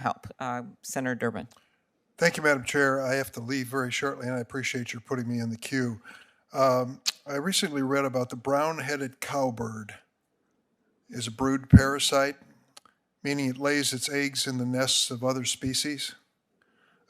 help. Senator Durbin. Thank you, Madam Chair. I have to leave very shortly, and I appreciate your putting me in the queue. I recently read about the brown-headed cowbird is a brood parasite, meaning it lays its eggs in the nests of other species.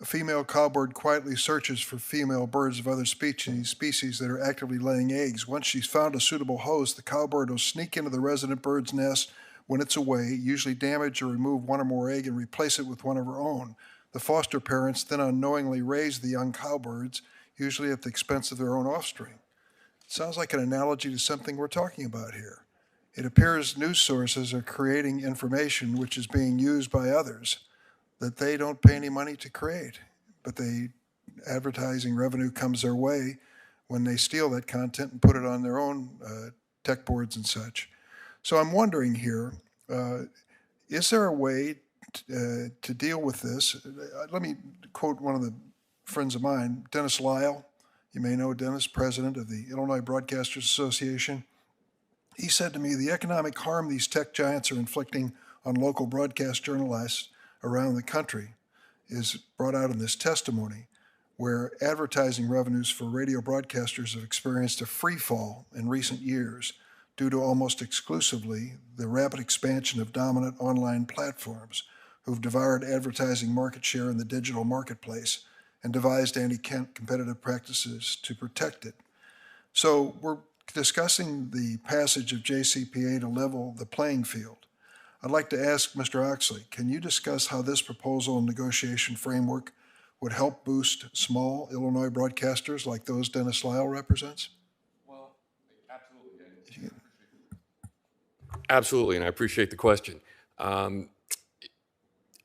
A female cowbird quietly searches for female birds of other species that are actively laying eggs. Once she's found a suitable host, the cowbird will sneak into the resident bird's nest when it's away, usually damage or remove one or more egg and replace it with one of her own. The foster parents then unknowingly raise the young cowbirds, usually at the expense of their own offspring. It sounds like an analogy to something we're talking about here. It appears news sources are creating information which is being used by others that they don't pay any money to create, but advertising revenue comes their way when they steal that content and put it on their own tech boards and such. So I'm wondering here, is there a way to deal with this? Let me quote one of the friends of mine, Dennis Lyle. You may know Dennis, president of the Illinois Broadcasters Association. He said to me, the economic harm these tech giants are inflicting on local broadcast journalists around the country is brought out in this testimony, where advertising revenues for radio broadcasters have experienced a free fall in recent years due to almost exclusively the rapid expansion of dominant online platforms who've devoured advertising market share in the digital marketplace and devised anti-competitive practices to protect it. So we're discussing the passage of JCPA to level the playing field. I'd like to ask Mr. Oxley, can you discuss how this proposal and negotiation framework would help boost small Illinois broadcasters like those Dennis Lyle represents? Well, absolutely, and I appreciate the question.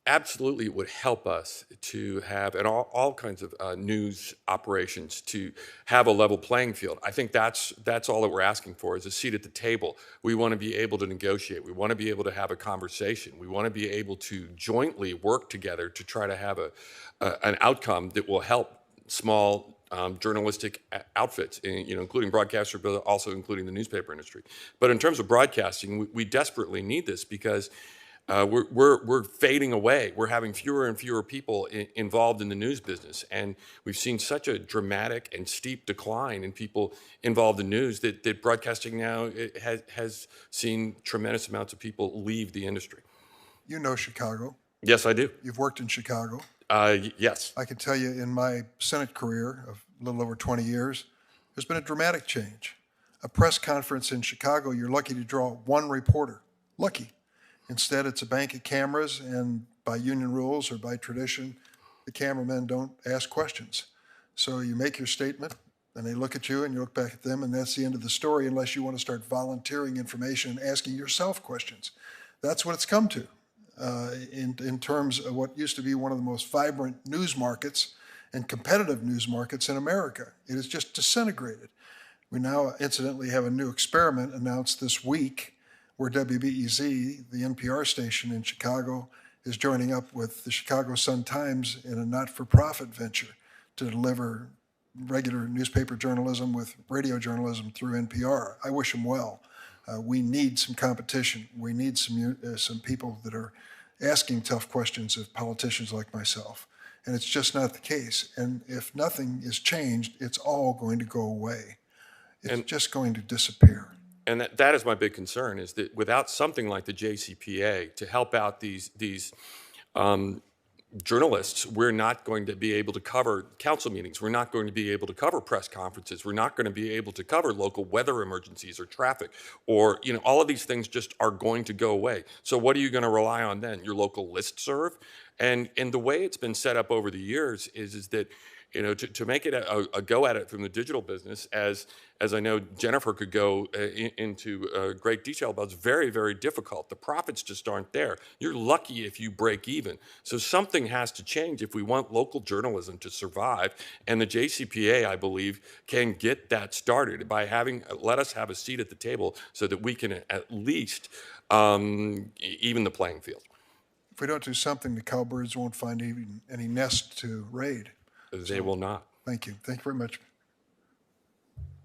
Absolutely, it would help us to have, and all kinds of news operations, to have a level playing field. I think that's all that we're asking for, is a seat at the table. We want to be able to negotiate. We want to be able to have a conversation. We want to be able to jointly work together to try to have an outcome that will help small journalistic outfits, including broadcasters, but also including the newspaper industry. But in terms of broadcasting, we desperately need this because we're fading away. We're having fewer and fewer people involved in the news business, and we've seen such a dramatic and steep decline in people involved in news that broadcasting now has seen tremendous amounts of people leave the industry. You know Chicago. Yes, I do. You've worked in Chicago. Yes. I can tell you in my Senate career of a little over 20 years, there's been a dramatic change. A press conference in Chicago, you're lucky to draw one reporter. Lucky. Instead, it's a bank of cameras, and by union rules or by tradition, the cameramen don't ask questions. So you make your statement, and they look at you, and you look back at them, and that's the end of the story unless you want to start volunteering information and asking yourself questions. That's what it's come to in terms of what used to be one of the most vibrant news markets and competitive news markets in America. It has just disintegrated. We now, incidentally, have a new experiment announced this week where WBEZ, the NPR station in Chicago, is joining up with the Chicago Sun-Times in a not-for-profit venture to deliver regular newspaper journalism with radio journalism through NPR. I wish them well. We need some competition. We need some people that are asking tough questions of politicians like myself. And it's just not the case. And if nothing is changed, it's all going to go away. It's just going to disappear. And that is my big concern, is that without something like the JCPA to help out these journalists, we're not going to be able to cover council meetings. We're not going to be able to cover press conferences. We're not going to be able to cover local weather emergencies or traffic, or all of these things just are going to go away. So what are you going to rely on then? Your local listserv? And the way it's been set up over the years is that to make it a go at it from the digital business, as I know Jennifer could go into great detail about, it's very, very difficult. The profits just aren't there. You're lucky if you break even. So something has to change if we want local journalism to survive. And the JCPA, I believe, can get that started by let us have a seat at the table so that we can at least even the playing field. If we don't do something, the cowbirds won't find even any nest to raid. They will not. Thank you. Thank you very much.